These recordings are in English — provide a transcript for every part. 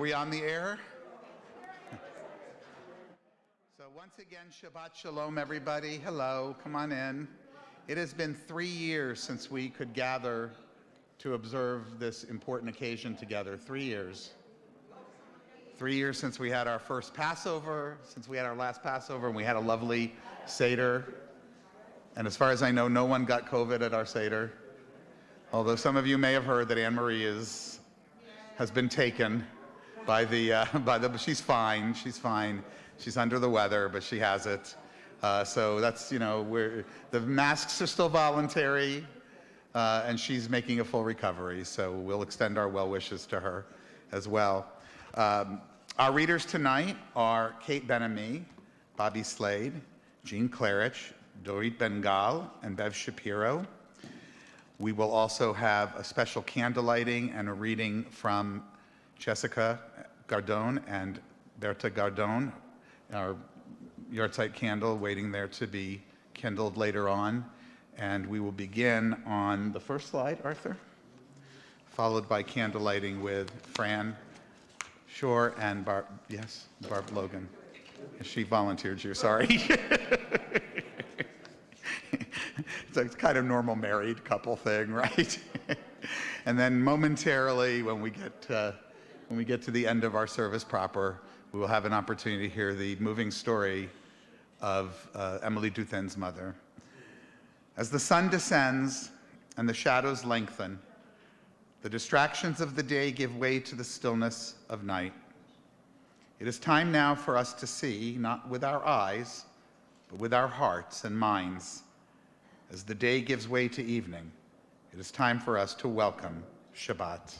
we on the air? So once again, Shabbat Shalom, everybody. Hello, come on in. It has been 3 years since we could gather to observe this important occasion together. 3 years. 3 years since we had our first Passover, since we had our last Passover, and we had a lovely Seder. And as far as I know, no one got COVID at our Seder. Although some of you may have heard that Anne-Marie has been taken by the, she's fine. She's under the weather, but she has it. So that's, the masks are still voluntary, and she's making a full recovery. So we'll extend our well wishes to her as well. Our readers tonight are Kate Ben-Ami, Bobby Slade, Jean Klarich, Dorit Ben-Gal, and Bev Shapiro. We will also have a special candlelighting and a reading from Jessica Gardone and Berta Gardone, our yahrzeit candle waiting there to be kindled later on. And we will begin on the first slide, Arthur, followed by candlelighting with Fran Shore and Barb Logan. She volunteered you, sorry. It's a kind of normal married couple thing, right? And then momentarily, when we get to the end of our service proper, we will have an opportunity to hear the moving story of Emily Duthin's mother. As the sun descends and the shadows lengthen, the distractions of the day give way to the stillness of night. It is time now for us to see, not with our eyes, but with our hearts and minds. As the day gives way to evening, it is time for us to welcome Shabbat.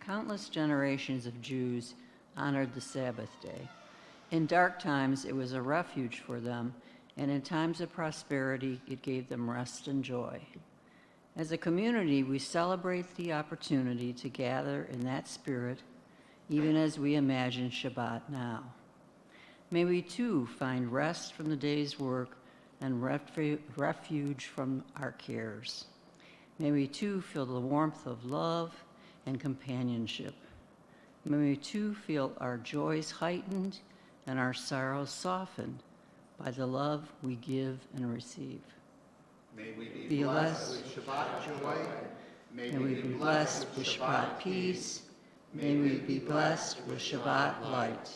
Countless generations of Jews honored the Sabbath day. In dark times, it was a refuge for them, and in times of prosperity, it gave them rest and joy. As a community, we celebrate the opportunity to gather in that spirit, even as we imagine Shabbat now. May we too find rest from the day's work and refuge from our cares. May we too feel the warmth of love and companionship. May we too feel our joys heightened and our sorrows softened by the love we give and receive. May we be blessed with Shabbat joy. May we be blessed with Shabbat peace. May we be blessed with Shabbat light.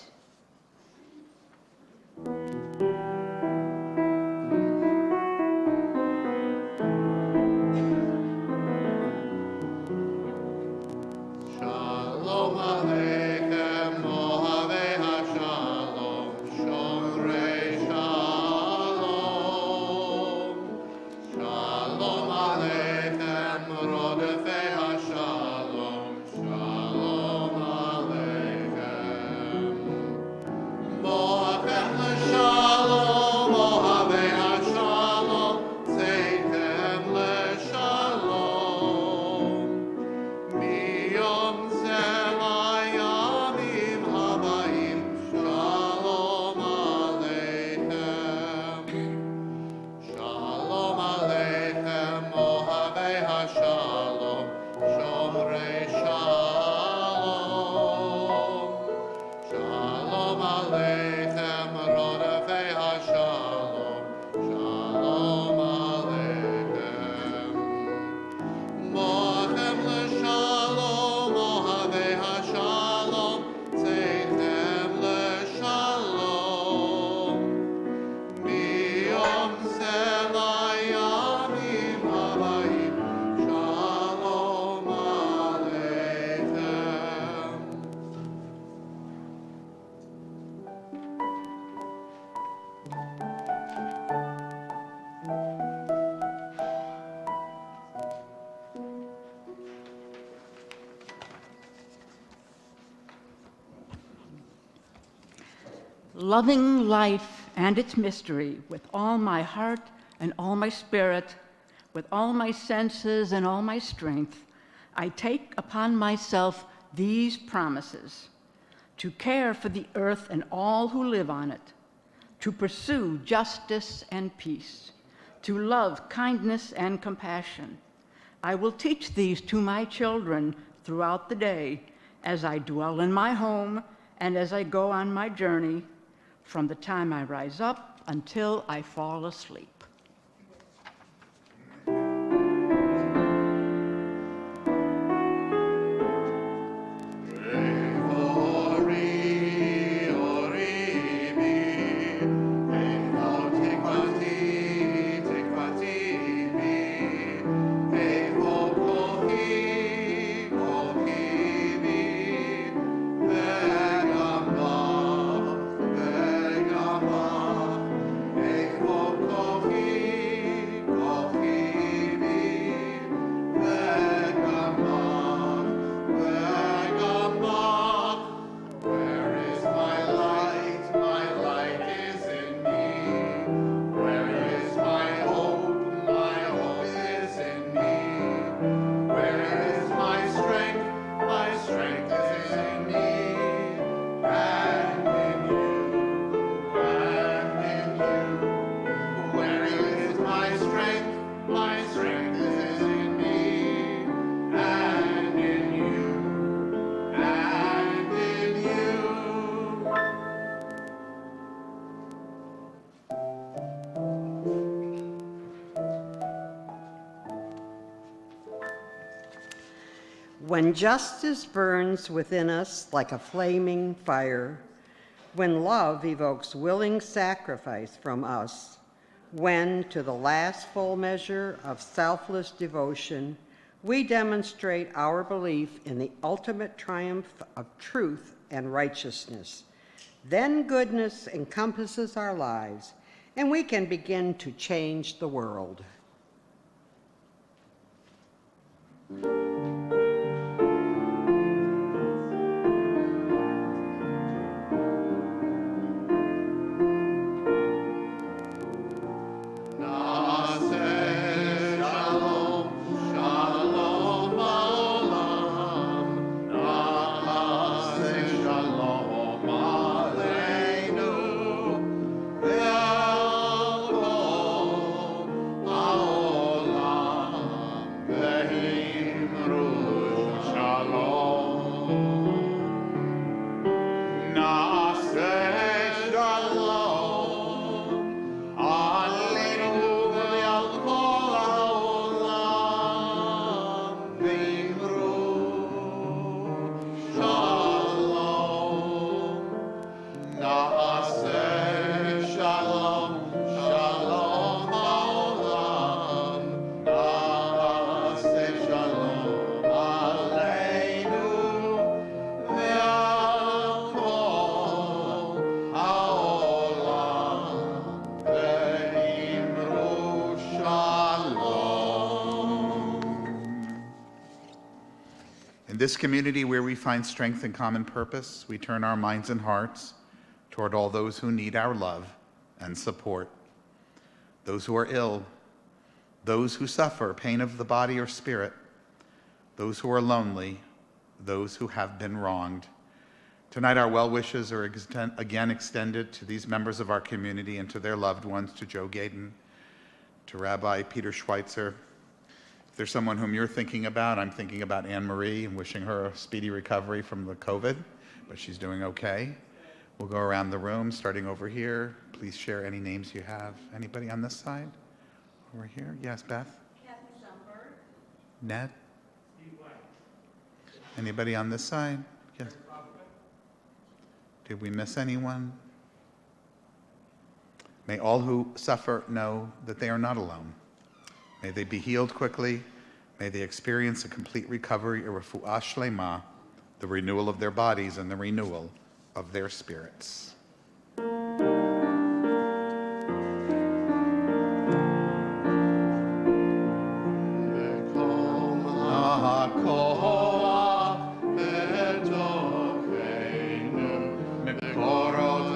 Shalom Loving life and its mystery with all my heart and all my spirit, with all my senses and all my strength, I take upon myself these promises: to care for the earth and all who live on it, to pursue justice and peace, to love kindness and compassion. I will teach these to my children throughout the day as I dwell in my home and as I go on my journey, from the time I rise up until I fall asleep. When justice burns within us like a flaming fire, when love evokes willing sacrifice from us, when, to the last full measure of selfless devotion, we demonstrate our belief in the ultimate triumph of truth and righteousness, then goodness encompasses our lives, and we can begin to change the world. In this community where we find strength and common purpose, we turn our minds and hearts toward all those who need our love and support, those who are ill, those who suffer pain of the body or spirit, those who are lonely, those who have been wronged. Tonight, our well wishes are again extended to these members of our community and to their loved ones, to Joe Gaydon, to Rabbi Peter Schweitzer. If there's someone whom you're thinking about, I'm thinking about Anne Marie and wishing her a speedy recovery from the COVID, but she's doing okay. We'll go around the room, starting over here. Please share any names you have. Anybody on this side? Over here? Yes, Beth? Kathy Schomburg. Ned? Steve White. Anybody on this side? Yes. Did we miss anyone? May all who suffer know that they are not alone. May they be healed quickly. May they experience a complete recovery, a refuah shlema, the renewal of their bodies and the renewal of their spirits. Korot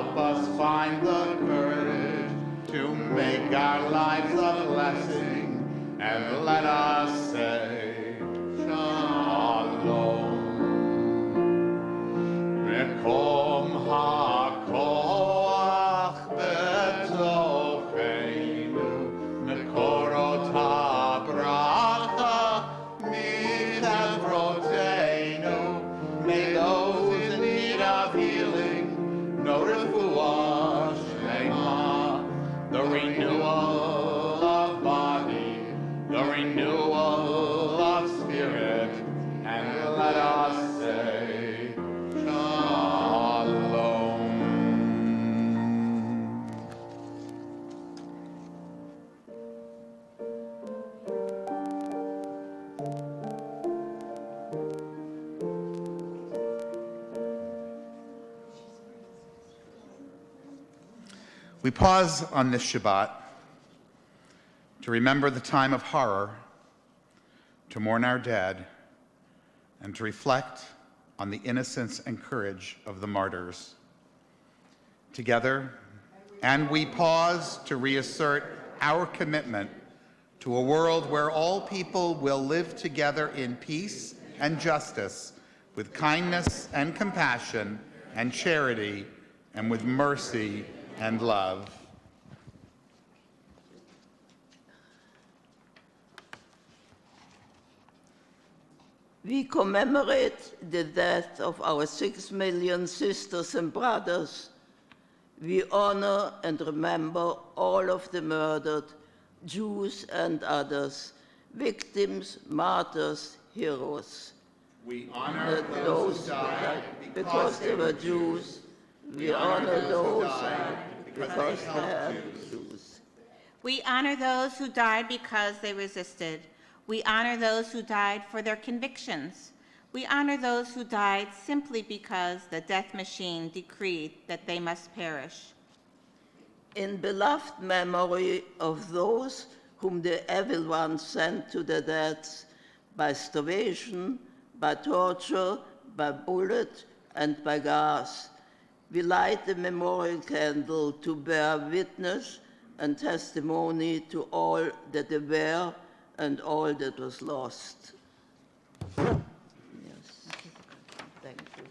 help us find the courage to make our lives a blessing, and let us say, Shalom. Mekom HaKoach betocheinu, Mekorot HaBracha michevroteinu. May those in need of healing know refuah shlema, the renewal of body, the renewal of spirit, and let us say, Shalom. We pause on this Shabbat to remember the time of horror, to mourn our dead, and to reflect on the innocence and courage of the martyrs. Together, and we pause to reassert our commitment to a world where all people will live together in peace and justice, with kindness and compassion and charity, and with mercy and love. We commemorate the death of our 6 million sisters and brothers. We honor and remember all of the murdered, Jews and others, victims, martyrs, heroes. We honor those who died because they were Jews. We honor those who died because they are Jews. We honor those who died because they resisted. We honor those who died for their convictions. We honor those who died simply because the death machine decreed that they must perish. In beloved memory of those whom the evil one sent to their deaths by starvation, by torture, by bullet, and by gas, we light the memorial candle to bear witness and testimony to all that they were and all that was lost. Yes. Thank you.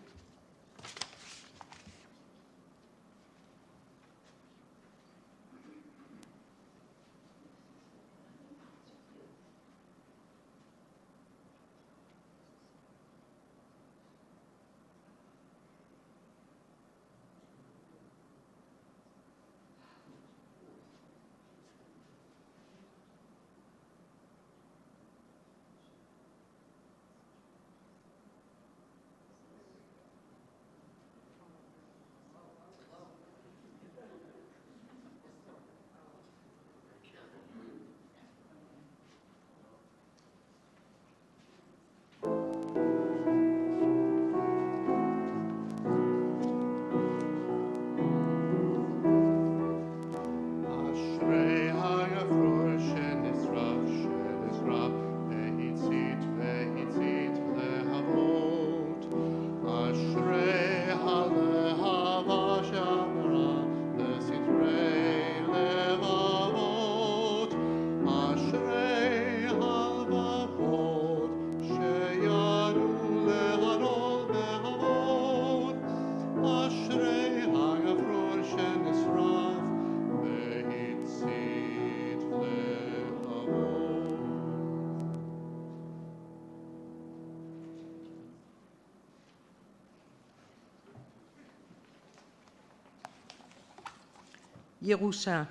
ירושה.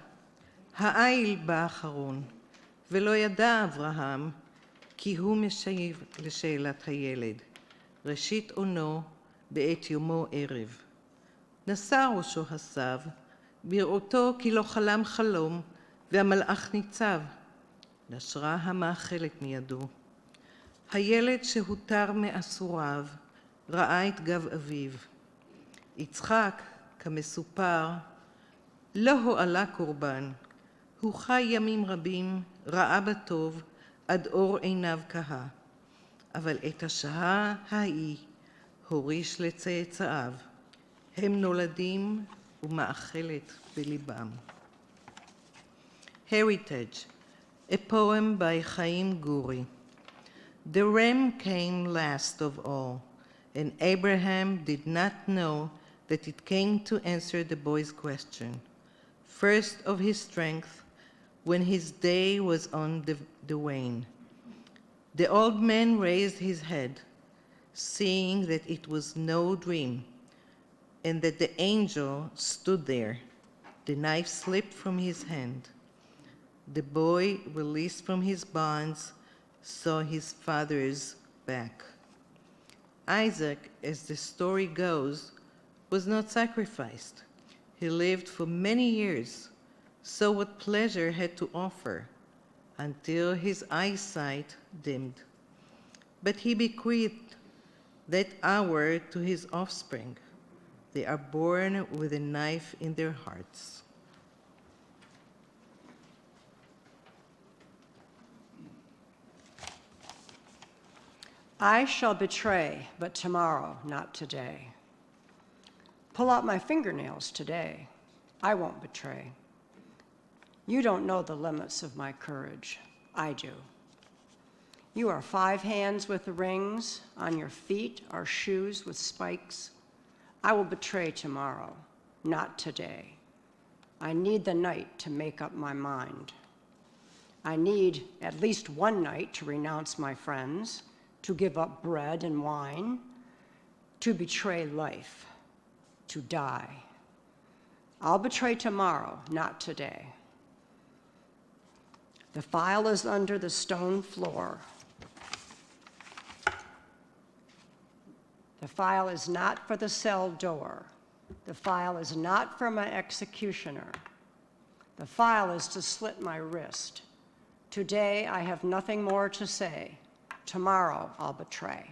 האיל בא אחרון, ולא ידע אברהם, כי הוא משיב לשאלת הילד. ראשית עונו בעת יומו ערב. נשא ראשו הסב, בראותו כי לא חלם חלום, והמלאך ניצב. נשרה המאכלת מידו. הילד שהותר מאסוריו, ראה את גב אביו. יצחק, כמסופר, לא הועלה קורבן, הוא חי ימים רבים, ראה בטוב, עד אור עיניו כהה. אבל את השעה ההיא הוריש לצאצאיו. הם נולדים ומאכלת בליבם. Heritage, a poem by Chaim Guri. The ram came last of all, and Abraham did not know that it came to answer the boy's question, first of his strength, when his day was on the wane. The old man raised his head, seeing that it was no dream, and that the angel stood there. The knife slipped from his hand. The boy, released from his bonds, saw his father's back. Isaac, as the story goes, was not sacrificed. He lived for many years, saw what pleasure had to offer, until his eyesight dimmed. But he bequeathed that hour to his offspring. They are born with a knife in their hearts. I shall betray, but tomorrow, not today. Pull out my fingernails today. I won't betray. You don't know the limits of my courage. I do. You are 5 hands with the rings. On your feet are shoes with spikes. I will betray tomorrow, not today. I need the night to make up my mind. I need at least one night to renounce my friends, to give up bread and wine, to betray life, to die. I'll betray tomorrow, not today. The file is under the stone floor. The file is not for the cell door. The file is not for my executioner. The file is to slit my wrist. Today I have nothing more to say. Tomorrow I'll betray.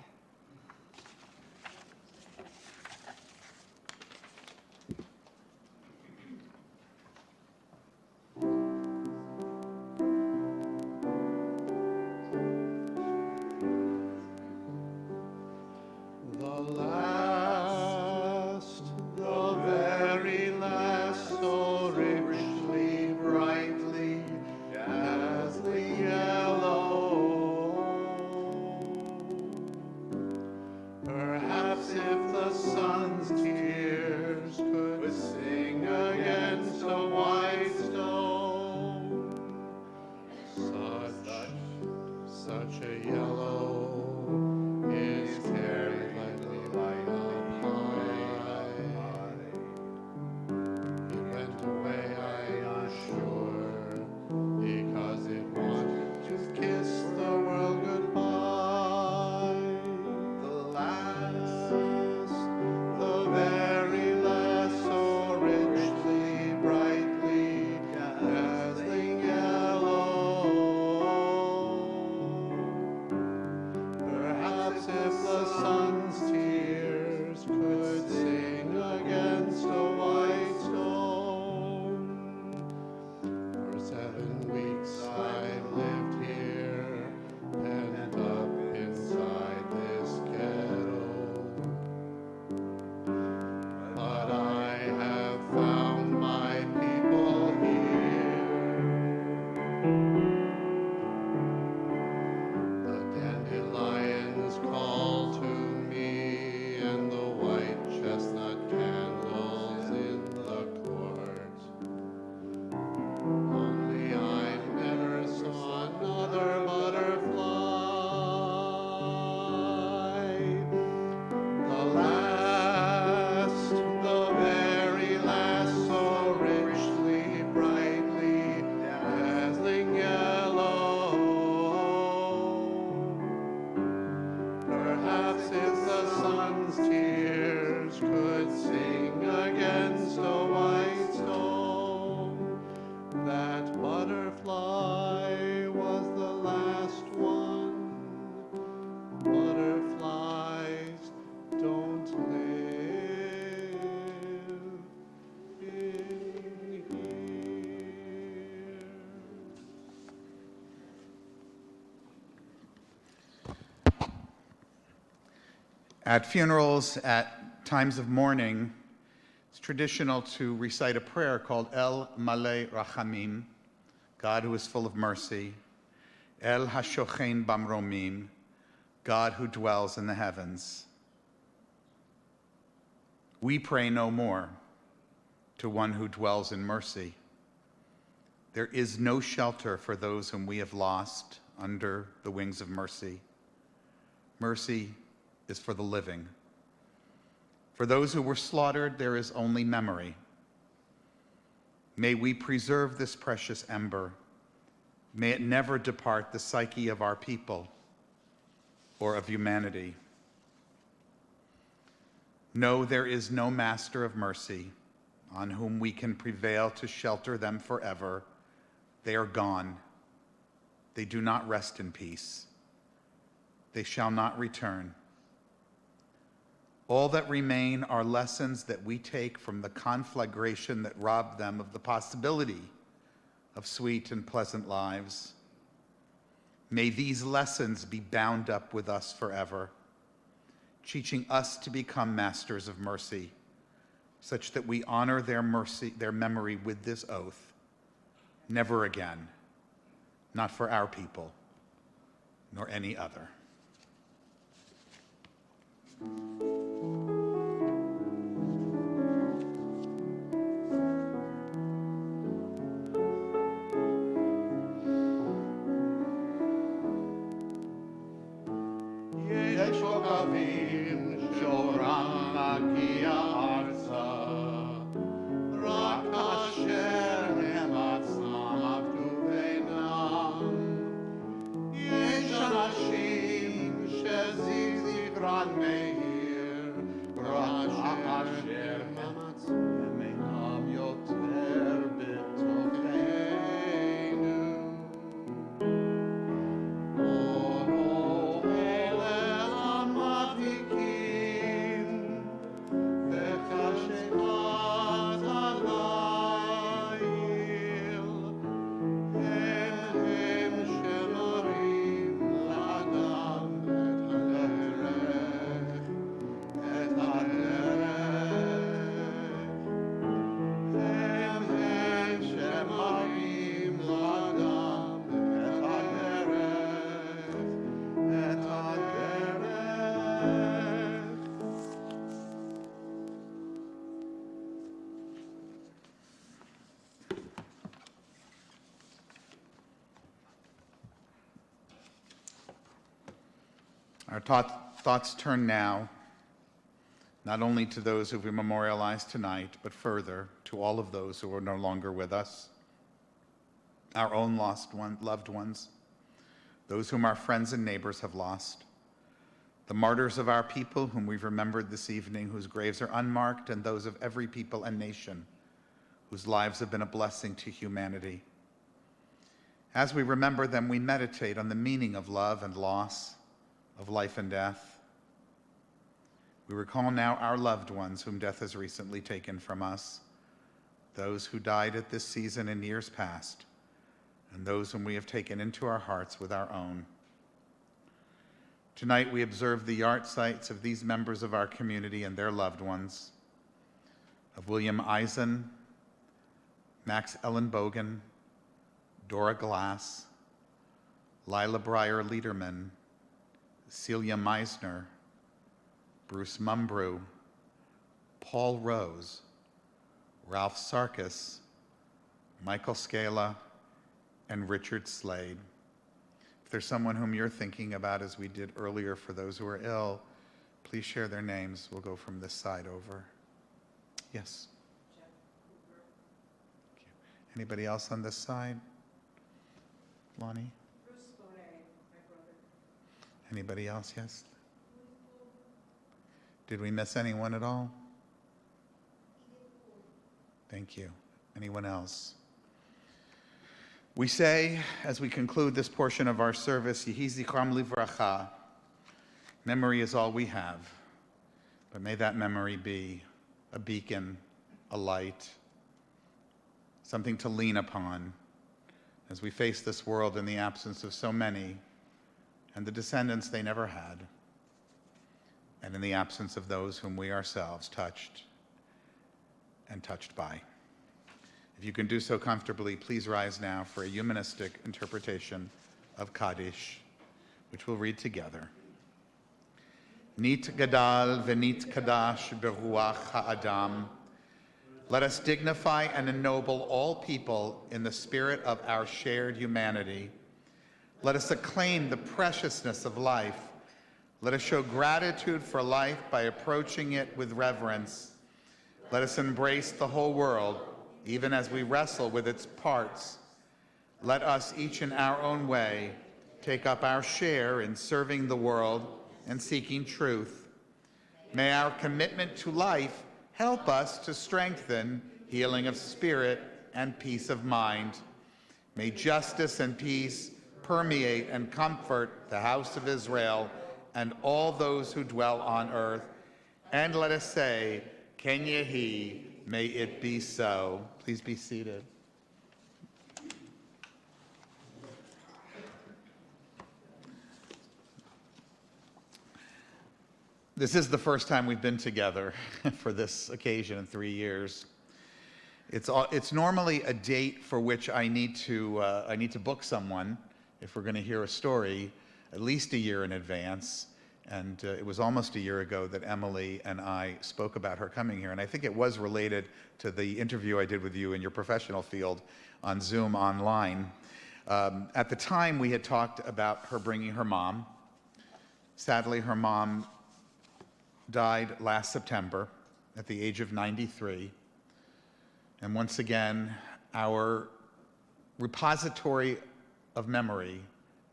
At funerals, at times of mourning, it's It's traditional to recite a prayer called El Malei Rachamim, God who is full of mercy, El HaShochein Bamromim, God who dwells in the heavens. We pray no more to one who dwells in mercy. There is no shelter for those whom we have lost under the wings of mercy. Mercy is for the living. For those who were slaughtered, there is only memory. May we preserve this precious ember. May it never depart the psyche of our people or of humanity. No, there is no master of mercy on whom we can prevail to shelter them forever. They are gone. They do not rest in peace. They shall not return. All that remain are lessons that we take from the conflagration that robbed them of the possibility of sweet and pleasant lives. May these lessons be bound up with us forever, teaching us to become masters of mercy, such that we honor their mercy, their memory with this oath: never again, not for our people, nor any other. Our thoughts turn now not only to those who we memorialize tonight, but further to all of those who are no longer with us, our own loved ones, those whom our friends and neighbors have lost, the martyrs of our people whom we've remembered this evening, whose graves are unmarked, and those of every people and nation whose lives have been a blessing to humanity. As we remember them, we meditate on the meaning of love and loss, of life and death. We recall now our loved ones whom death has recently taken from us, those who died at this season in years past, and those whom we have taken into our hearts with our own. Tonight we observe the yard sites of these members of our community and their loved ones, of William Eisen, Max Ellenbogen, Dora Glass, Lila Breyer Liederman, Celia Meisner, Bruce Mumbrew, Paul Rose, Ralph Sarkis, Michael Scala, and Richard Slade. If there's someone whom you're thinking about, as we did earlier for those who are ill, please share their names. We'll go from this side over. Yes. Thank you. Anybody else on this side? Lonnie? Anybody else? Yes? Did we miss anyone at all? Thank you. Anyone else? We say, as we conclude this portion of our service, Yehi Zichram Livracha, memory is all we have, but may that memory be a beacon, a light, something to lean upon as we face this world in the absence of so many and the descendants they never had, and in the absence of those whom we ourselves touched and touched by. If you can do so comfortably, please rise now for a humanistic interpretation of Kaddish, which we'll read together. Nit gadal v'nit kadash beruach ha'adam. Let us dignify and ennoble all people in the spirit of our shared humanity. Let us acclaim the preciousness of life. Let us show gratitude for life by approaching it with reverence. Let us embrace the whole world, even as we wrestle with its parts. Let us, each in our own way, take up our share in serving the world and seeking truth. May our commitment to life help us to strengthen healing of spirit and peace of mind. May justice and peace permeate and comfort the house of Israel and all those who dwell on earth. And let us say, Ken Yehi, may it be so. Please be seated. This is the first time we've been together for this occasion in 3 years. It's normally a date for which I need to book someone if we're going to hear a story at least a year in advance. And it was almost a year ago that Emily and I spoke about her coming here. And I think it was related to the interview I did with you in your professional field on Zoom online. At the time, we had talked about her bringing her mom. Sadly, her mom died last September at the age of 93. And once again, our repository of memory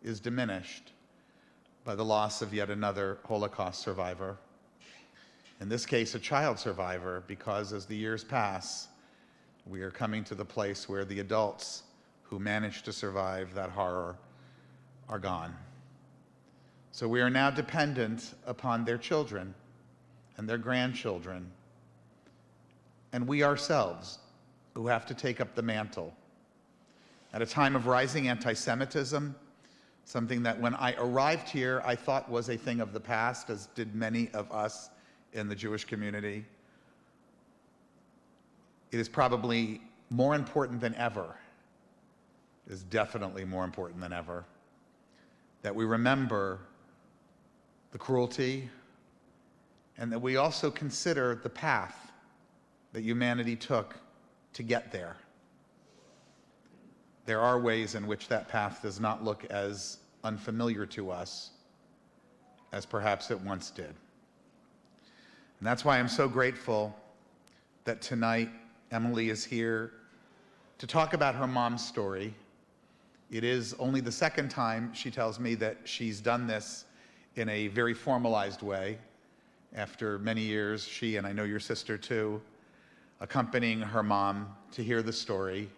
is diminished by the loss of yet another Holocaust survivor. In this case, a child survivor, because as the years pass, we are coming to the place where the adults who managed to survive that horror are gone. So we are now dependent upon their children and their grandchildren, and we ourselves who have to take up the mantle. At a time of rising anti-Semitism, something that when I arrived here I thought was a thing of the past, as did many of us in the Jewish community, it is probably more important than ever, it is definitely more important than ever, that we remember the cruelty and that we also consider the path that humanity took to get there. There are ways in which that path does not look as unfamiliar to us as perhaps it once did. And that's why I'm so grateful that tonight Emily is here to talk about her mom's story. It is only the second time she tells me that she's done this in a very formalized way. After many years, she, and I know your sister too, accompanying her mom to hear the story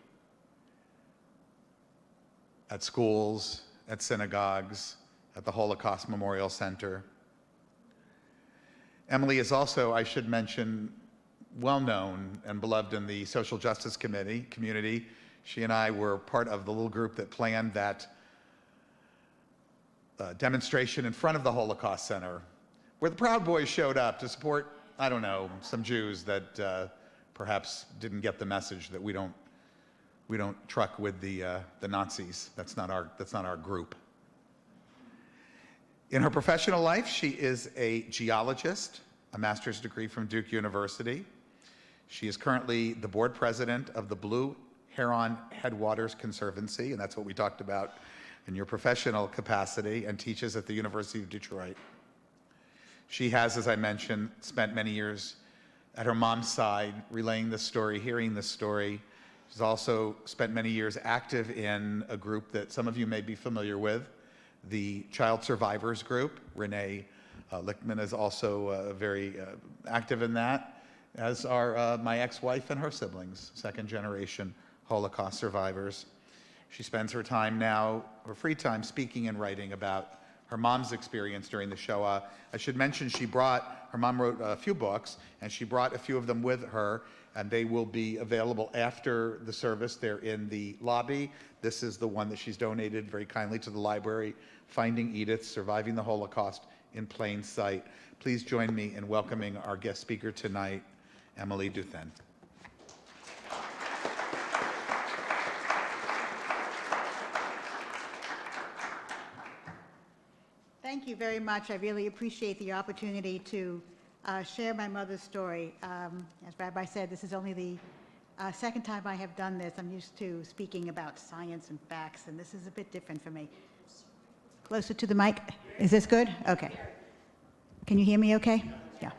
at schools, at synagogues, at the Holocaust Memorial Center. Emily is also, I should mention, well-known and beloved in the social justice community. She and I were part of the little group that planned that demonstration in front of the Holocaust Center, where the Proud Boys showed up to support, I don't know, some Jews that perhaps didn't get the message that we don't truck with the Nazis. That's not our group. In her professional life, she is a geologist, a master's degree from Duke University. She is currently the board president of the Blue Heron Headwaters Conservancy, and that's what we talked about in your professional capacity, and teaches at the University of Detroit. She has, as I mentioned, spent many years at her mom's side, relaying this story, hearing this story. She's also spent many years active in a group that some of you may be familiar with, the Child Survivors Group. Renee Lichtman is also very active in that, as are my ex-wife and her siblings, second-generation Holocaust survivors. She spends her time now, her free time, speaking and writing about her mom's experience during the Shoah. I should mention her mom wrote a few books, and she brought a few of them with her, and they will be available after the service. They're in the lobby. This is the one that she's donated very kindly to the library, Finding Edith, Surviving the Holocaust in Plain Sight. Please join me in welcoming our guest speaker tonight, Emily DuThinh. you very much. I really appreciate the opportunity to share my mother's story. As Rabbi said, this is only the second time I have done this. I'm used to speaking about science and facts, and this is a bit different for me. Closer to the mic. Is this good? Okay. Can you hear me okay? Yeah.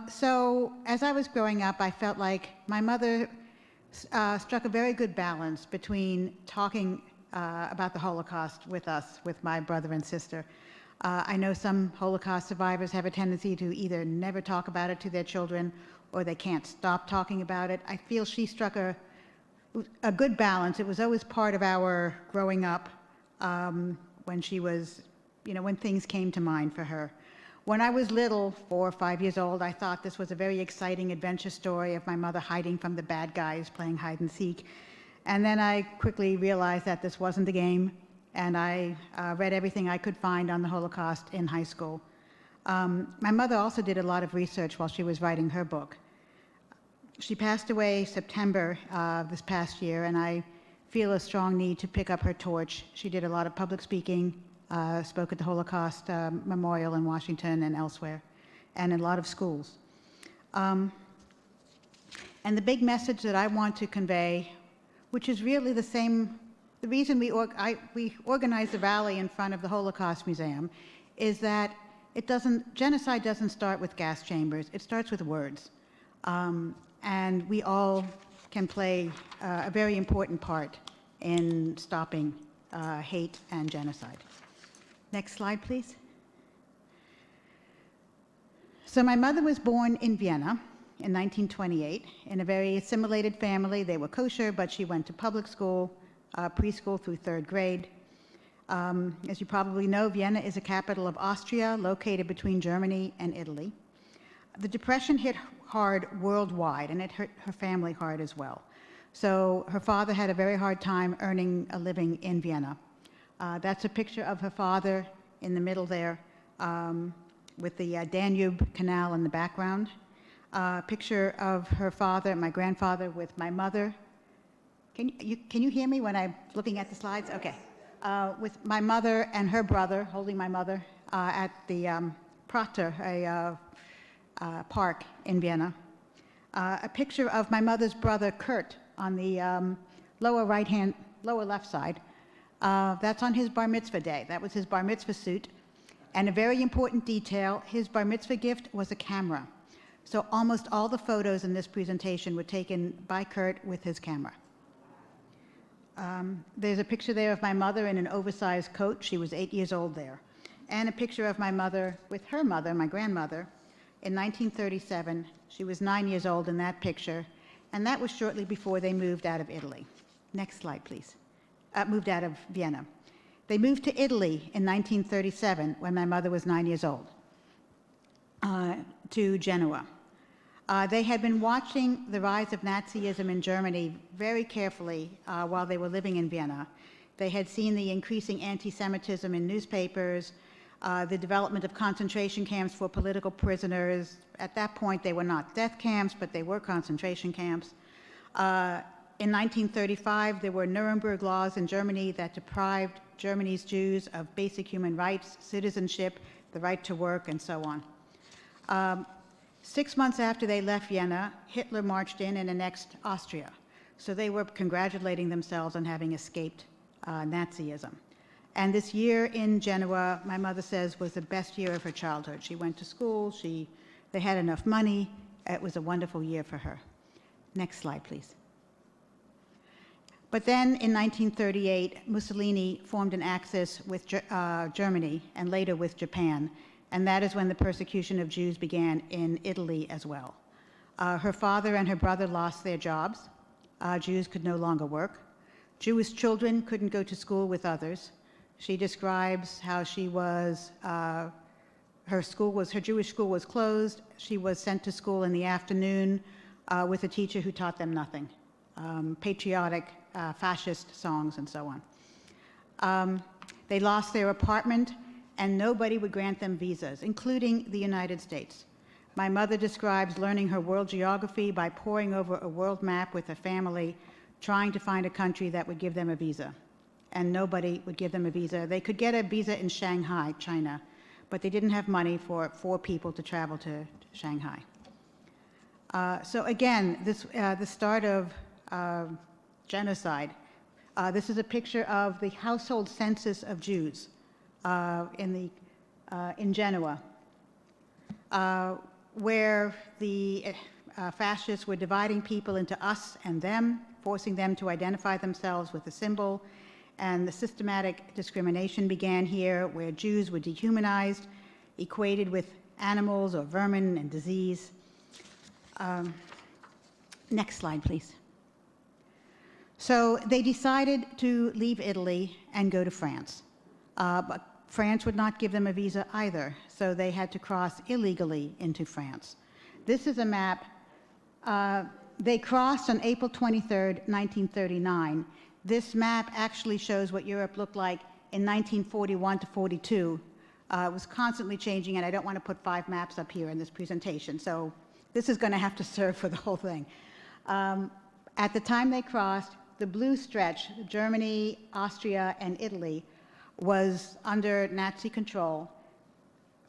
So as I was growing up, I felt like my mother struck a very good balance between talking about the Holocaust with us, with my brother and sister. I know some Holocaust survivors have a tendency to either never talk about it to their children or they can't stop talking about it. I feel she struck a good balance. It was always part of our growing up when she was, when things came to mind for her. When I was little, 4 or 5 years old, I thought this was a very exciting adventure story of my mother hiding from the bad guys playing hide and seek. And then I quickly realized that this wasn't a game, and I read everything I could find on the Holocaust in high school. My mother also did a lot of research while she was writing her book. She passed away September this past year, and I feel a strong need to pick up her torch. She did a lot of public speaking, spoke at the Holocaust Memorial in Washington and elsewhere, and in a lot of schools. And the big message that I want to convey, which is really the same, the reason we organized the rally in front of the Holocaust Museum, is that genocide doesn't start with gas chambers, it starts with words. And we all can play a very important part in stopping hate and genocide. Next slide, please. So my mother was born in Vienna in 1928 in a very assimilated family. They were kosher, but she went to public school, preschool through 3rd grade. As you probably know, Vienna is a capital of Austria, located between Germany and Italy. The Depression hit hard worldwide, and it hurt her family hard as well. So her father had a very hard time earning a living in Vienna. That's a picture of her father in the middle there, with the Danube Canal in the background. Picture of her father, my grandfather, with my mother. Can you hear me when I'm looking at the slides? Okay. With my mother and her brother, holding my mother, at the Prater, a park in Vienna. A picture of my mother's brother, Kurt, on the lower left side. That's on his bar mitzvah day. That was his bar mitzvah suit. And a very important detail, his bar mitzvah gift was a camera. So almost all the photos in this presentation were taken by Kurt with his camera. There's a picture there of my mother in an oversized coat. She was 8 years old there. And a picture of my mother with her mother, my grandmother, in 1937. She was 9 years old in that picture, and that was shortly before they moved out of Italy. Next slide, please. Moved out of Vienna. They moved to Italy in 1937 when my mother was 9 years old, to Genoa. They had been watching the rise of Nazism in Germany very carefully while they were living in Vienna. They had seen the increasing anti-Semitism in newspapers, the development of concentration camps for political prisoners. At that point, they were not death camps, but they were concentration camps. In 1935, there were Nuremberg laws in Germany that deprived Germany's Jews of basic human rights, citizenship, the right to work, and so on. 6 months after they left Vienna, Hitler marched in and annexed Austria. So they were congratulating themselves on having escaped Nazism. And this year in Genoa, my mother says, was the best year of her childhood. She went to school, they had enough money. It was a wonderful year for her. Next slide, please. But then in 1938, Mussolini formed an axis with Germany and later with Japan, and that is when the persecution of Jews began in Italy as well. Her father and her brother lost their jobs. Jews could no longer work. Jewish children couldn't go to school with others. She describes how she was, her Jewish school was closed. She was sent to school in the afternoon with a teacher who taught them nothing. Patriotic, fascist songs and so on. They lost their apartment, and nobody would grant them visas, including the United States. My mother describes learning her world geography by poring over a world map with her family, trying to find a country that would give them a visa. and nobody would give them a visa. They could get a visa in Shanghai, China, but they didn't have money for 4 people to travel to Shanghai. So again, the start of genocide. This is a picture of the household census of Jews in Genoa, where the fascists were dividing people into us and them, forcing them to identify themselves with a symbol, and the systematic discrimination began here, where Jews were dehumanized, equated with animals or vermin and disease. Next slide, please. So they decided to leave Italy and go to France, but France would not give them a visa either, so they had to cross illegally into France. This is a map. They crossed on April 23rd, 1939. This map actually shows what Europe looked like in 1941 to 42. It was constantly changing, and I don't want to put 5 maps up here in this presentation, so this is going to have to serve for the whole thing. At the time they crossed, the blue stretch, Germany, Austria, and Italy, was under Nazi control.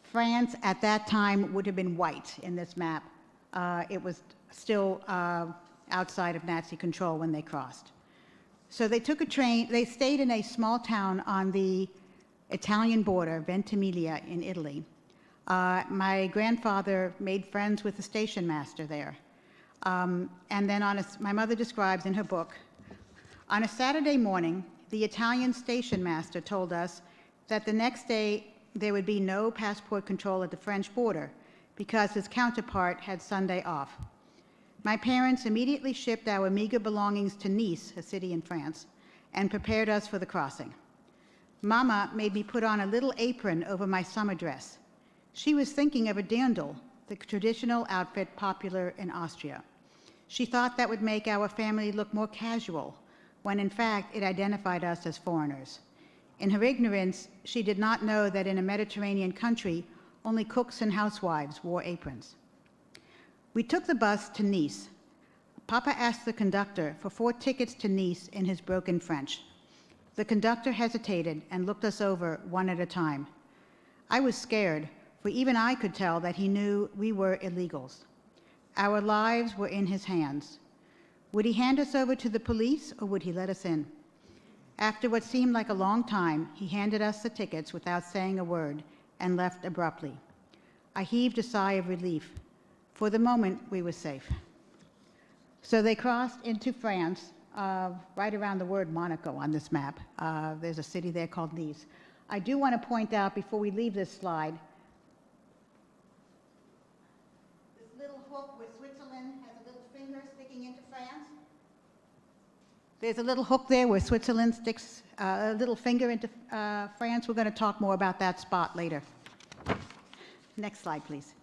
France at that time would have been white in this map. It was still outside of Nazi control when they crossed. So they took a train, they stayed in a small town on the Italian border, Ventimiglia in Italy. My grandfather made friends with the station master there. And then my mother describes in her book, on a Saturday morning, the Italian station master told us that the next day there would be no passport control at the French border because his counterpart had Sunday off. My parents immediately shipped our meager belongings to Nice, a city in France, and prepared us for the crossing. Mama made me put on a little apron over my summer dress. She was thinking of a dirndl, the traditional outfit popular in Austria. She thought that would make our family look more casual, when in fact it identified us as foreigners. In her ignorance, she did not know that in a Mediterranean country, only cooks and housewives wore aprons. We took the bus to Nice. Papa asked the conductor for 4 tickets to Nice in his broken French. The conductor hesitated and looked us over one at a time. I was scared, for even I could tell that he knew we were illegals. Our lives were in his hands. Would he hand us over to the police, or would he let us in? After what seemed like a long time, he handed us the tickets without saying a word and left abruptly. I heaved a sigh of relief. For the moment, we were safe. So they crossed into France, right around the word Monaco on this map. There's a city there called Nice. I do want to point out before we leave this slide, this little hook where Switzerland has a little finger sticking into France. There's a little hook there where Switzerland sticks a little finger into France. We're going to talk more about that spot later. Next slide, please.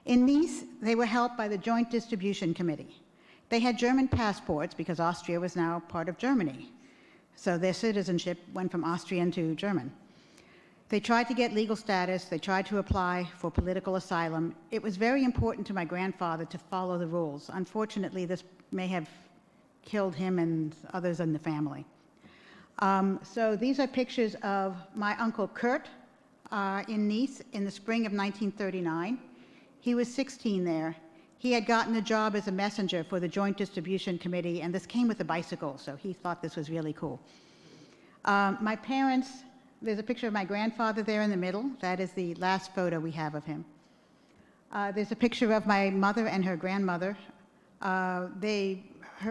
In Nice, they were helped by the Joint Distribution Committee. They had German passports because Austria was now part of Germany. So their citizenship went from Austrian to German. They tried to get legal status. They tried to apply for political asylum. It was very important to my grandfather to follow the rules. Unfortunately, this may have killed him and others in the family. So these are pictures of my uncle Kurt in Nice in the spring of 1939. He was 16 there. He had gotten a job as a messenger for the Joint Distribution Committee, and this came with a bicycle, so he thought this was really cool. My parents, there's a picture of my grandfather there in the middle. That is the last photo we have of him. There's a picture of my mother and her grandmother.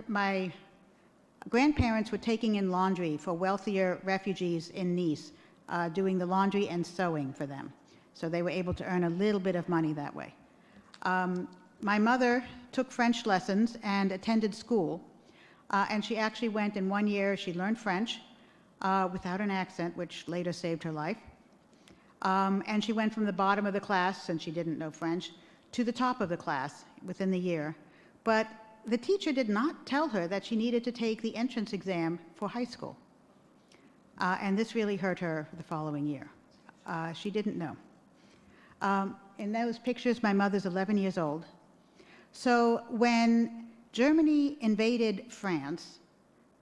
My grandparents were taking in laundry for wealthier refugees in Nice, doing the laundry and sewing for them. So they were able to earn a little bit of money that way. My mother took French lessons and attended school, and she actually went in 1 year. She learned French without an accent, which later saved her life. And she went from the bottom of the class, since she didn't know French, to the top of the class within the year. But the teacher did not tell her that she needed to take the entrance exam for high school. And this really hurt her the following year. She didn't know. In those pictures, my mother's 11 years old. So when Germany invaded France,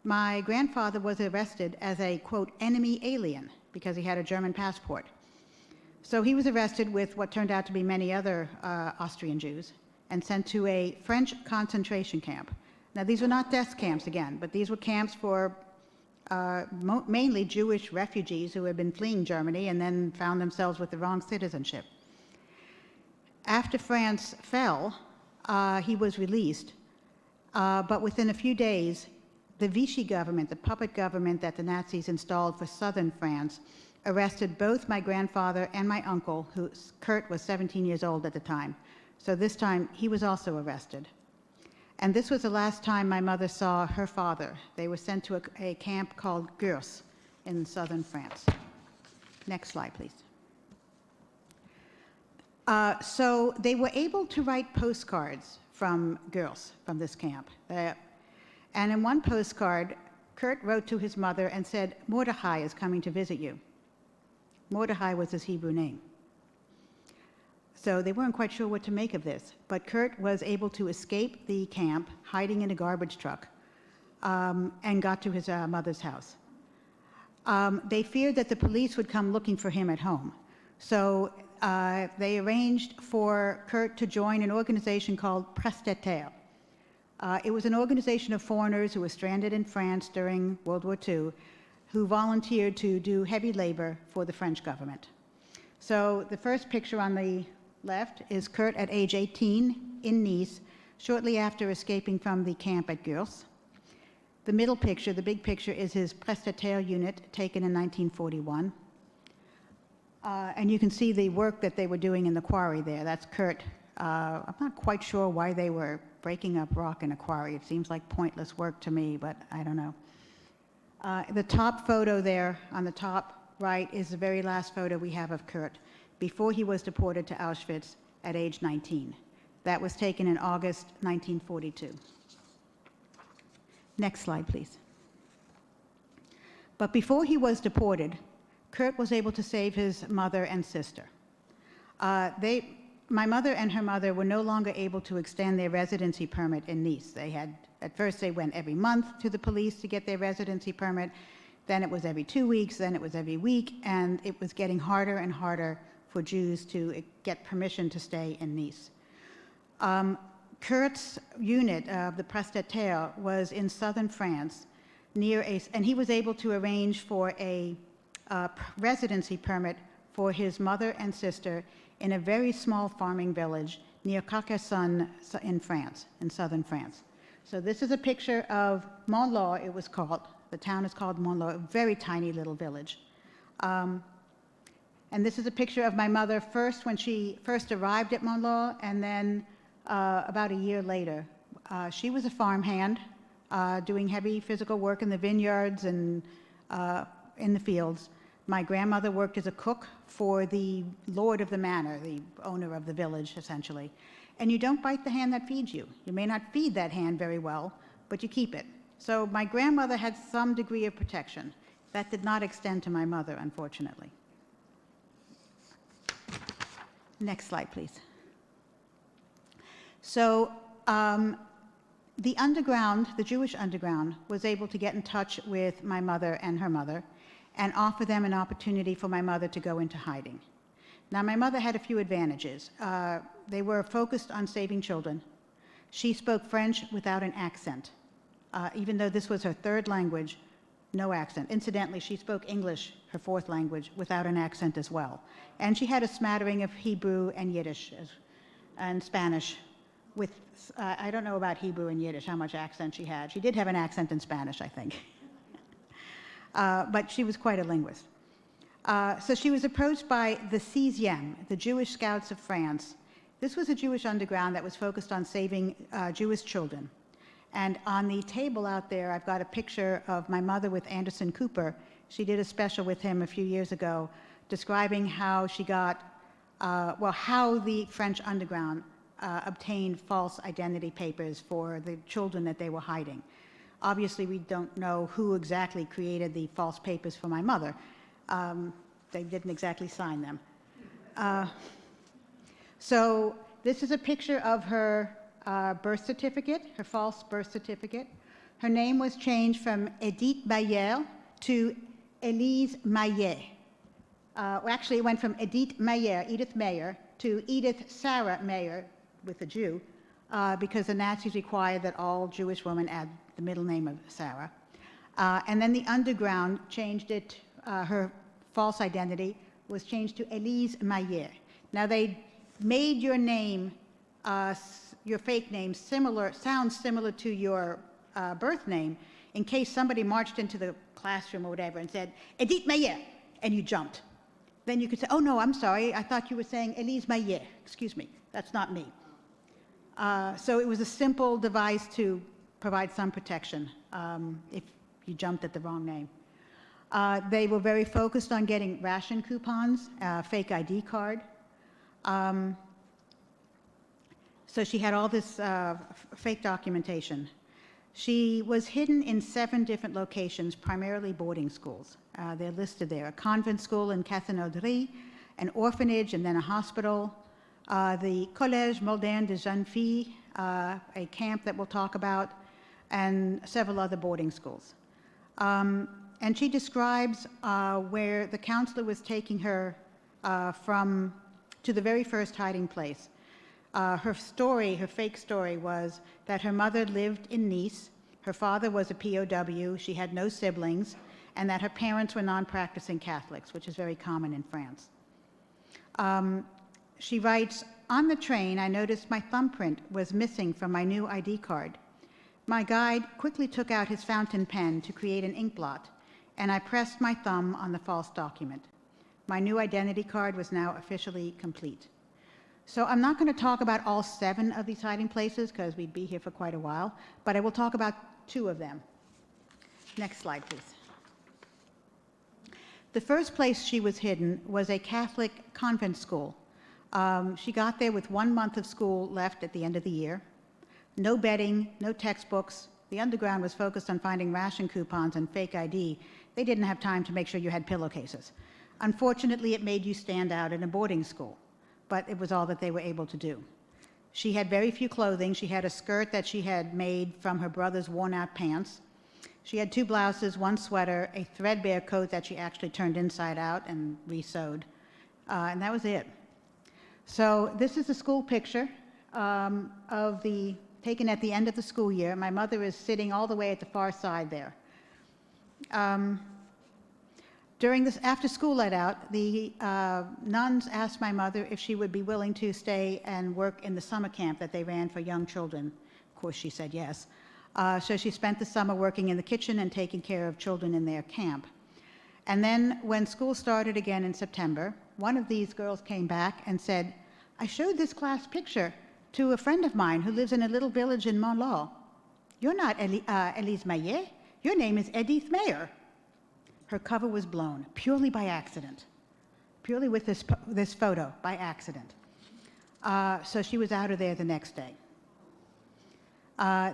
my grandfather was arrested as a, quote, enemy alien because he had a German passport. So he was arrested with what turned out to be many other Austrian Jews and sent to a French concentration camp. Now, these were not death camps again, but these were camps for mainly Jewish refugees who had been fleeing Germany and then found themselves with the wrong citizenship. After France fell, he was released, but within a few days, the Vichy government, the puppet government that the Nazis installed for southern France, arrested both my grandfather and my uncle, Kurt was 17 years old at the time. So this time, he was also arrested. And this was the last time my mother saw her father. They were sent to a camp called Gurs in southern France. Next slide, please. So they were able to write postcards from Gurs, from this camp. And in one postcard, Kurt wrote to his mother and said, Mordechai is coming to visit you. Mordechai was his Hebrew name. So they weren't quite sure what to make of this, but Kurt was able to escape the camp, hiding in a garbage truck, and got to his mother's house. They feared that the police would come looking for him at home. So they arranged for Kurt to join an organization called Prestataire. It was an organization of foreigners who were stranded in France during World War II, who volunteered to do heavy labor for the French government. So the first picture on the left is Kurt at age 18 in Nice, shortly after escaping from the camp at Gurs. The middle picture, the big picture, is his Prestataire unit taken in 1941. And you can see the work that they were doing in the quarry there. That's Kurt. I'm not quite sure why they were breaking up rock in a quarry. It seems like pointless work to me, but I don't know. The top photo there on the top right is the very last photo we have of Kurt before he was deported to Auschwitz at age 19. That was taken in August 1942. Next slide, please. But before he was deported, Kurt was able to save his mother and sister. My mother and her mother were no longer able to extend their residency permit in Nice. At first they went every month to the police to get their residency permit, then it was every 2 weeks, then it was every week, and it was getting harder and harder for Jews to get permission to stay in Nice. Kurt's unit of the Prestataire was in southern France, and he was able to arrange for a residency permit for his mother and sister in a very small farming village near Carcassonne in France, in southern France. So this is a picture of Montlot, it was called. The town is called Montlot, a very tiny little village. And this is a picture of my mother first when she first arrived at Montlot, and then about a year later. She was a farmhand doing heavy physical work in the vineyards and in the fields. My grandmother worked as a cook for the lord of the manor, the owner of the village, essentially. And you don't bite the hand that feeds you. You may not feed that hand very well, but you keep it. So my grandmother had some degree of protection. That did not extend to my mother, unfortunately. Next slide, please. So the underground, the Jewish underground, was able to get in touch with my mother and her mother and offer them an opportunity for my mother to go into hiding. Now, my mother had a few advantages. They were focused on saving children. She spoke French without an accent. Even though this was her third language, no accent. Incidentally, she spoke English, her fourth language, without an accent as well. And she had a smattering of Hebrew and Yiddish and Spanish with, I don't know about Hebrew and Yiddish, how much accent she had. She did have an accent in Spanish, I think. But she was quite a linguist. So she was approached by the Sixième, the Jewish Scouts of France. This was a Jewish underground that was focused on saving Jewish children. And on the table out there, I've got a picture of my mother with Anderson Cooper. She did a special with him a few years ago, describing how she got, how the French underground obtained false identity papers for the children that they were hiding. Obviously, we don't know who exactly created the false papers for my mother. They didn't exactly sign them. So this is a picture of her birth certificate, her false birth certificate, Her name was changed from Edith Mayer to Elise Mayer. Actually, it went from Edith Mayer, to Edith Sarah Mayer, with a Jew, because the Nazis required that all Jewish women add the middle name of Sarah. And then the underground changed it, her false identity was changed to Elise Mayer. Now they made your name, your fake name, sound similar to your birth name, in case somebody marched into the classroom or whatever and said, Edith Mayer, and you jumped. Then you could say, oh no, I'm sorry, I thought you were saying Elise Mayer. Excuse me, that's not me. So it was a simple device to provide some protection if you jumped at the wrong name. They were very focused on getting ration coupons, fake ID card. So she had all this fake documentation. She was hidden in 7 different locations, primarily boarding schools. They're listed there: a convent school in Castelnaudary, an orphanage, and then a hospital, the Collège Moderne des Jeunes Filles, a camp that we'll talk about, and several other boarding schools. And she describes where the counselor was taking her to the very first hiding place. Her story, her fake story, was that her mother lived in Nice, her father was a POW, she had no siblings, and that her parents were non-practicing Catholics, which is very common in France. She writes, on the train, I noticed my thumbprint was missing from my new ID card. My guide quickly took out his fountain pen to create an ink blot, and I pressed my thumb on the false document. My new identity card was now officially complete. So I'm not going to talk about all 7 of these hiding places because we'd be here for quite a while, but I will talk about 2 of them. Next slide, please. The first place she was hidden was a Catholic convent school. She got there with 1 month of school left at the end of the year. No bedding, no textbooks. The underground was focused on finding ration coupons and fake ID. They didn't have time to make sure you had pillowcases. Unfortunately, it made you stand out in a boarding school, but it was all that they were able to do. She had very few clothing. She had a skirt that she had made from her brother's worn-out pants. She had 2 blouses, 1 sweater, a threadbare coat that she actually turned inside out and re-sewed, and that was it. So this is a school picture taken at the end of the school year. My mother is sitting all the way at the far side there. During this after-school let-out, the nuns asked my mother if she would be willing to stay and work in the summer camp that they ran for young children. Of course, she said yes. So she spent the summer working in the kitchen and taking care of children in their camp. And then when school started again in September, one of these girls came back and said, I showed this class picture to a friend of mine who lives in a little village in Mont-Law. You're not Elise Mayer. Your name is Edith Mayer. Her cover was blown purely by accident, purely with this photo by accident. So she was out of there the next day.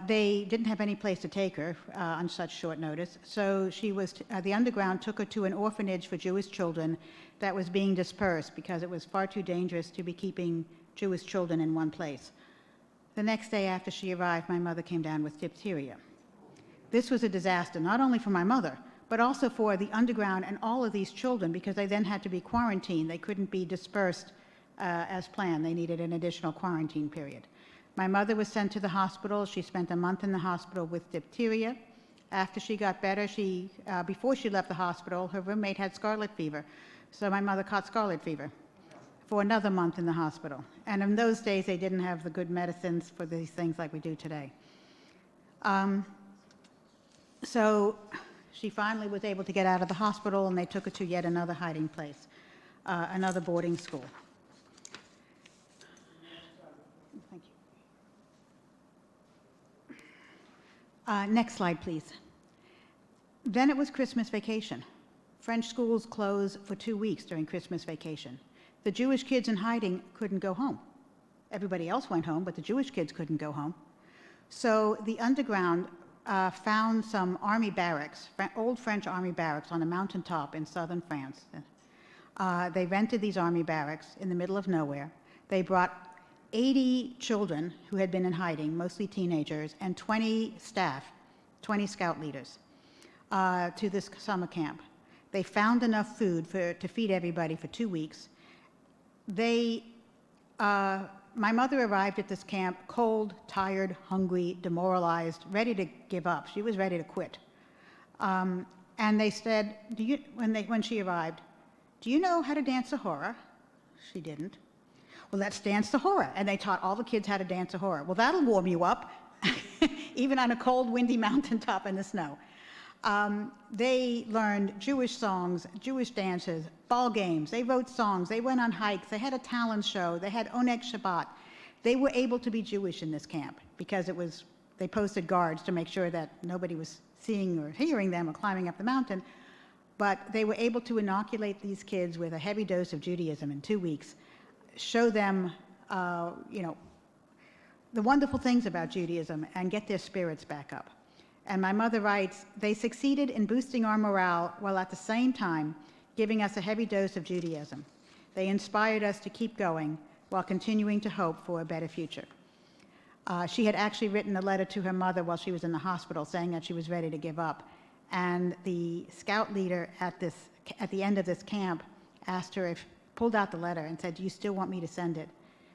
They didn't have any place to take her on such short notice, so the underground took her to an orphanage for Jewish children that was being dispersed because it was far too dangerous to be keeping Jewish children in one place. The next day after she arrived, my mother came down with diphtheria. This was a disaster, not only for my mother, but also for the underground and all of these children, because they then had to be quarantined. They couldn't be dispersed as planned. They needed an additional quarantine period. My mother was sent to the hospital. She spent a month in the hospital with diphtheria. After she got better, before she left the hospital, her roommate had scarlet fever. So my mother caught scarlet fever for another month in the hospital. And in those days, they didn't have the good medicines for these things like we do today. So she finally was able to get out of the hospital, and they took her to yet another hiding place, another boarding school. Thank you. Next slide, please. Then it was Christmas vacation. French schools closed for 2 weeks during Christmas vacation. The Jewish kids in hiding couldn't go home. Everybody else went home, but the Jewish kids couldn't go home. So the underground found some army barracks, old French army barracks on a mountaintop in southern France. They rented these army barracks in the middle of nowhere. They brought 80 children who had been in hiding, mostly teenagers, and 20 staff 20 scout leaders, to this summer camp. They found enough food to feed everybody for 2 weeks. My mother arrived at this camp cold, tired, hungry, demoralized, ready to give up. She was ready to quit. And they said, when she arrived, "Do you know how to dance a hora?" She didn't. "Well, let's dance the hora." And they taught all the kids how to dance a hora. Well, that'll warm you up, even on a cold, windy mountaintop in the snow. They learned Jewish songs, Jewish dances, ball games. They wrote songs. They went on hikes. They had a talent show. They had Oneg Shabbat. They were able to be Jewish in this camp because they posted guards to make sure that nobody was seeing or hearing them or climbing up the mountain. But they were able to inoculate these kids with a heavy dose of Judaism in 2 weeks, show them, the wonderful things about Judaism and get their spirits back up. And my mother writes, "They succeeded in boosting our morale while at the same time giving us a heavy dose of Judaism. They inspired us to keep going while continuing to hope for a better future." She had actually written a letter to her mother while she was in the hospital saying that she was ready to give up. And the scout leader at the end of this camp asked her pulled out the letter and said, "Do you still want me to send it?"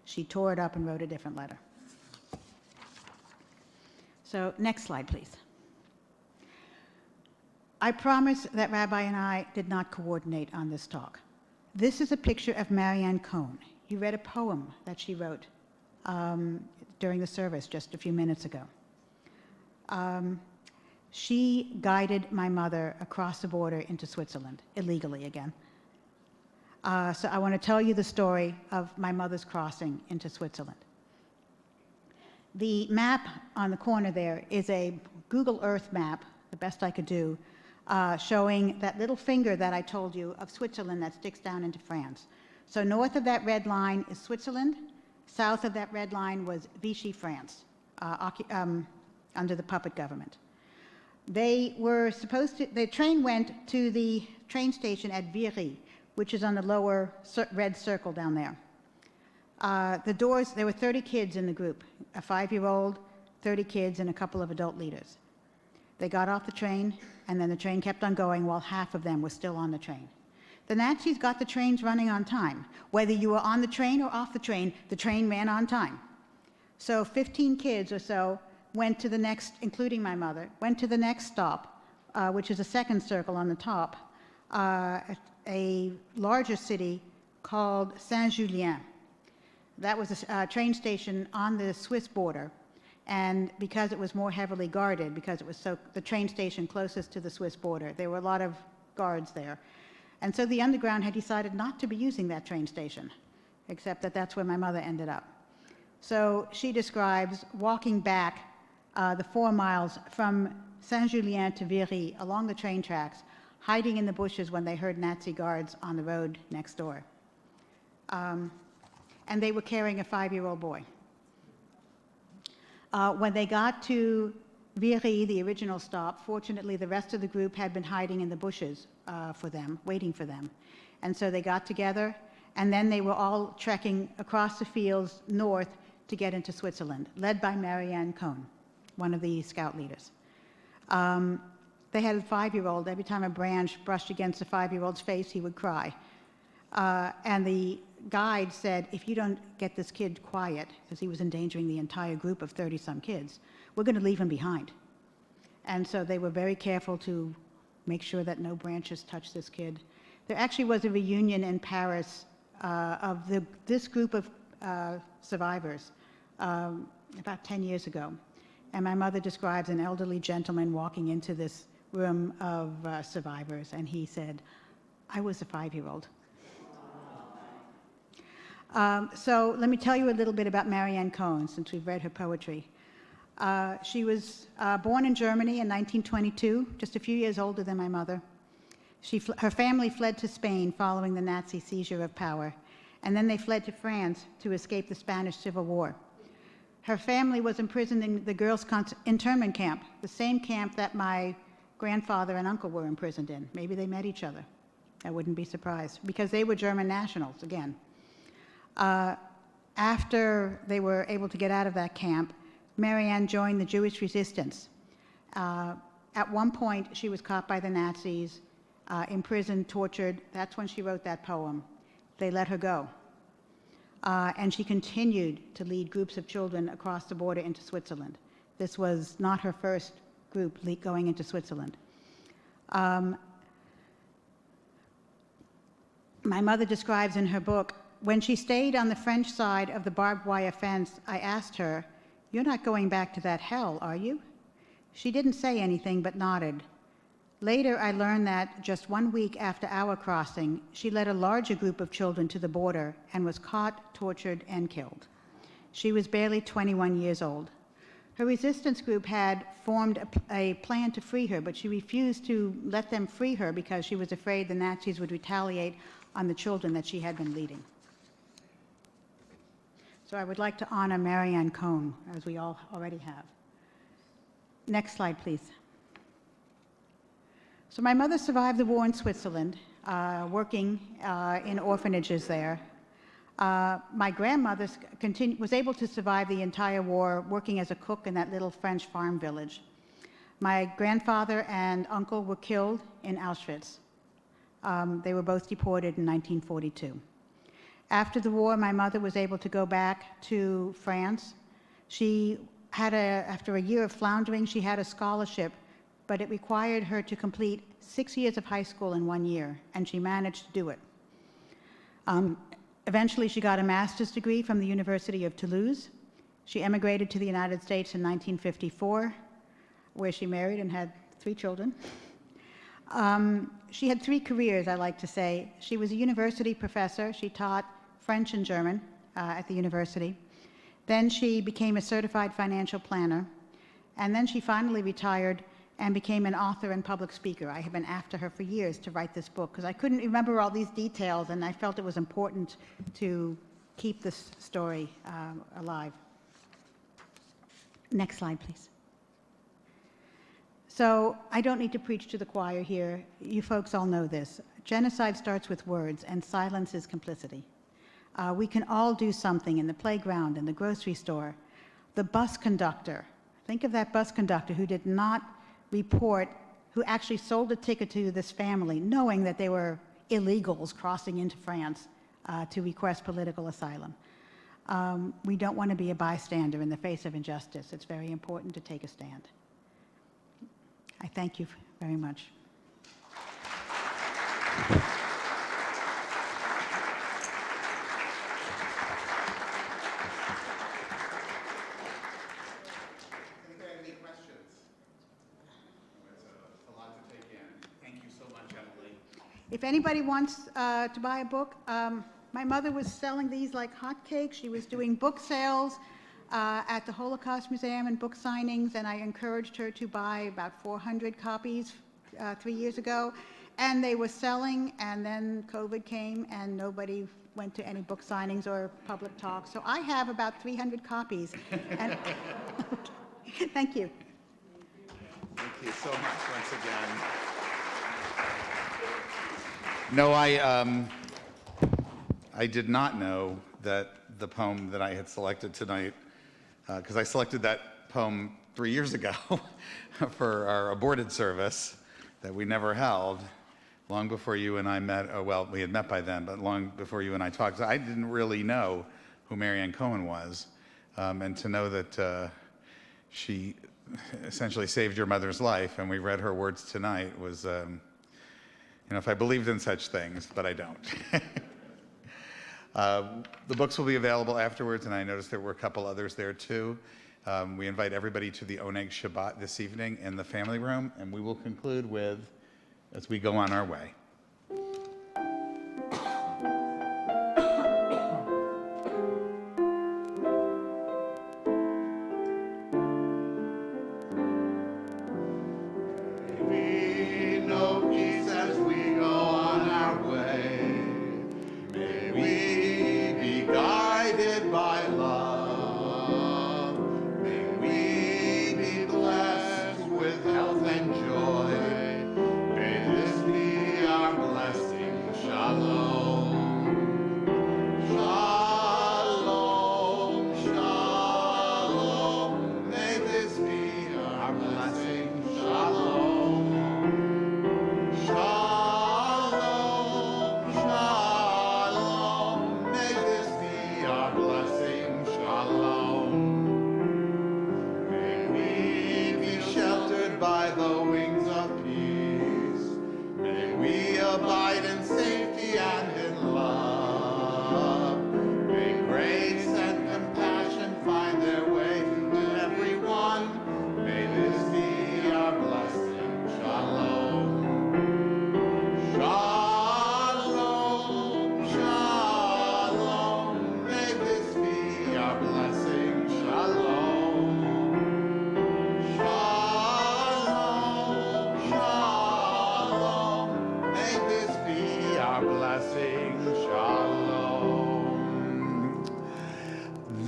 She tore it up and wrote a different letter. So next slide, please. I promise that Rabbi and I did not coordinate on this talk. This is a picture of Marianne Cohn. You read a poem that she wrote during the service just a few minutes ago. She guided my mother across the border into Switzerland, illegally again. So I want to tell you the story of my mother's crossing into Switzerland. The map on the corner there is a Google Earth map, the best I could do, showing that little finger that I told you of Switzerland that sticks down into France. So north of that red line is Switzerland. South of that red line was Vichy, France, under the puppet government. The train went to the train station at Viry, which is on the lower red circle down there. There were 30 kids in the group, a 5-year-old, 30 kids, and a couple of adult leaders. They got off the train, and then the train kept on going while half of them were still on the train. The Nazis got the trains running on time. Whether you were on the train or off the train ran on time. So 15 kids or so went to the next, including my mother, went to the next stop, which is a second circle on the top, a larger city called Saint-Julien. That was a train station on the Swiss border, and because it was more heavily guarded, because it was the train station closest to the Swiss border, there were a lot of guards there. And so the Underground had decided not to be using that train station, except that that's where my mother ended up. So she describes walking back the 4 miles from Saint-Julien to Viry along the train tracks, hiding in the bushes when they heard Nazi guards on the road next door. And they were carrying a 5-year-old boy. When they got to Viry, the original stop, fortunately the rest of the group had been hiding in the bushes for them, waiting for them. And so they got together, and then they were all trekking across the fields north to get into Switzerland, led by Marianne Cohn, one of the scout leaders. They had a 5-year-old. Every time a branch brushed against the 5-year-old's face, he would cry. And the guide said, "If you don't get this kid quiet," because he was endangering the entire group of 30-some kids, "we're going to leave him behind." And so they were very careful to make sure that no branches touched this kid. There actually was a reunion in Paris of this group of survivors about 10 years ago. And my mother describes an elderly gentleman walking into this room of survivors, and he said, "I was a 5-year-old." So let me tell you a little bit about Marianne Cohn, since we've read her poetry. She was born in Germany in 1922, just a few years older than my mother. Her family fled to Spain following the Nazi seizure of power, and then they fled to France to escape the Spanish Civil War. Her family was imprisoned in the girls' internment camp, the same camp that my grandfather and uncle were imprisoned in. Maybe they met each other. I wouldn't be surprised, because they were German nationals, again. After they were able to get out of that camp, Marianne joined the Jewish resistance. At one point, she was caught by the Nazis, imprisoned, tortured. That's when she wrote that poem. They let her go. And she continued to lead groups of children across the border into Switzerland. This was not her first group going into Switzerland. My mother describes in her book, when she stayed on the French side of the barbed wire fence, I asked her, "You're not going back to that hell, are you?" She didn't say anything but nodded. Later, I learned that just 1 week after our crossing, she led a larger group of children to the border and was caught, tortured, and killed. She was barely 21 years old. Her resistance group had formed a plan to free her, but she refused to let them free her because she was afraid the Nazis would retaliate on the children that she had been leading. So I would like to honor Marianne Cohn, as we all already have. Next slide, please. So my mother survived the war in Switzerland, working in orphanages there. My grandmother was able to survive the entire war working as a cook in that little French farm village. My grandfather and uncle were killed in Auschwitz. They were both deported in 1942. After the war, my mother was able to go back to France. After a year of floundering, she had a scholarship, but it required her to complete 6 years of high school in 1 year, and she managed to do it. Eventually, she got a master's degree from the University of Toulouse. She emigrated to the United States in 1954, where she married and had 3 children. She had 3 careers, I like to say. She was a university professor. She taught French and German at the university. Then she became a certified financial planner. And then she finally retired and became an author and public speaker. I have been after her for years to write this book because I couldn't remember all these details, and I felt it was important to keep this story alive. Next slide, please. So I don't need to preach to the choir here. You folks all know this. Genocide starts with words, and silence is complicity. We can all do something in the playground, in the grocery store. The bus conductor, think of that bus conductor who did not report, who actually sold a ticket to this family, knowing that they were illegals crossing into France to request political asylum. We don't want to be a bystander in the face of injustice. It's very important to take a stand. I thank you very much. If anybody wants to buy a book, my mother was selling these like hotcakes. She was doing book sales at the Holocaust Museum and book signings, and I encouraged her to buy about 400 copies 3 years ago. And they were selling, and then COVID came, and nobody went to any book signings or public talks. So I have about 300 copies. And thank you. Thank you so much once again. No, I did not know that the poem that I had selected tonight, because I selected that poem 3 years ago for our aborted service that we never held, long before you and I met. Oh, well, we had met by then, but long before you and I talked. So I didn't really know who Marianne Cohen was, and to know that she essentially saved your mother's life, and we read her words tonight was, you know, if I believed in such things, but I don't. The books will be available afterwards, and I noticed there were a couple others there too. We invite everybody to the Oneg Shabbat this evening in the family room, and we will conclude with, as we go on our way.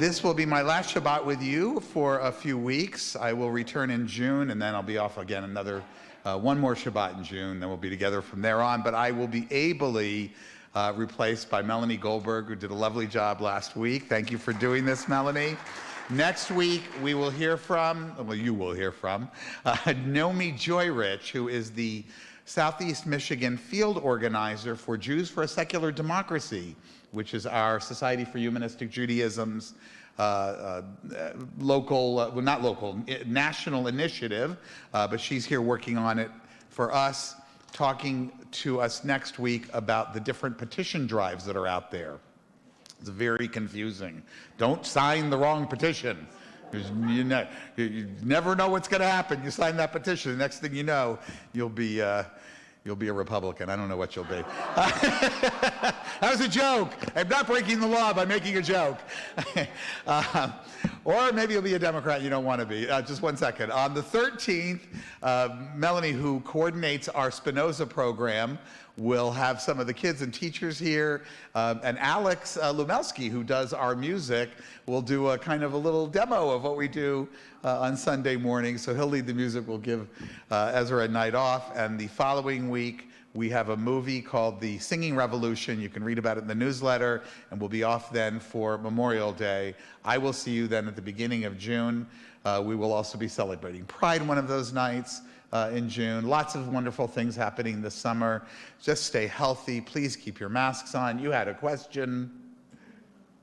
This will be my last Shabbat with you for a few weeks. I will return in June, and then I'll be off again another one more Shabbat in June. Then we'll be together from there on. But I will be ably replaced by Melanie Goldberg, who did a lovely job last week. Thank you for doing this, Melanie. Next week, we will hear from, well, you will hear from, Nomi Joyrich, who is the Southeast Michigan field organizer for Jews for a Secular Democracy, which is our Society for Humanistic Judaism's national initiative, but she's here working on it for us, talking to us next week about the different petition drives that are out there. It's very confusing. Don't sign the wrong petition. You never know what's going to happen. You sign that petition, the next thing you know, you'll be a Republican. I don't know what you'll be. That was a joke. I'm not breaking the law by making a joke. Or maybe you'll be a Democrat you don't want to be. Just one second. On the 13th, Melanie, who coordinates our Spinoza program, will have some of the kids and teachers here. And Alex Lumelski, who does our music, will do a kind of a little demo of what we do on Sunday morning. So he'll lead the music. We'll give Ezra a night off. And the following week, we have a movie called The Singing Revolution. You can read about it in the newsletter, and we'll be off then for Memorial Day. I will see you then at the beginning of June. We will also be celebrating Pride one of those nights in June. Lots of wonderful things happening this summer. Just stay healthy. Please keep your masks on. You had a question.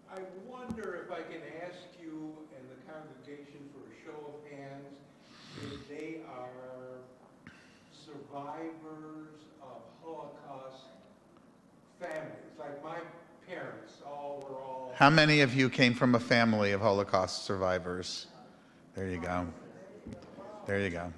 I wonder if I can ask you and the congregation for a show of hands if they are survivors of Holocaust families, like my parents were all... How many of you came from a family of Holocaust survivors? There you go. There you go.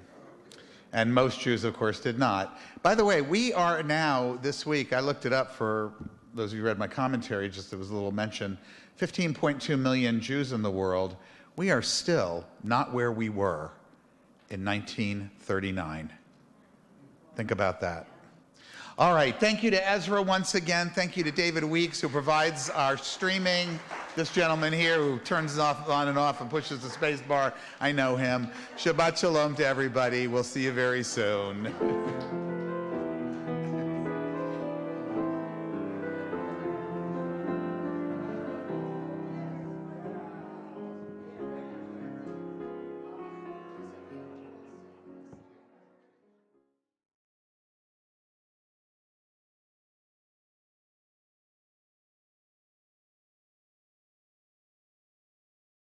And most Jews, of course, did not. By the way, we are now, this week, I looked it up for those of you who read my commentary, just there was a little mention, 15.2 million Jews in the world. We are still not where we were in 1939. Think about that. All right, thank you to Ezra once again. Thank you to David Weeks, who provides our streaming. This gentleman here who turns it off, on and off and pushes the space bar. I know him. Shabbat Shalom to everybody. We'll see you very soon.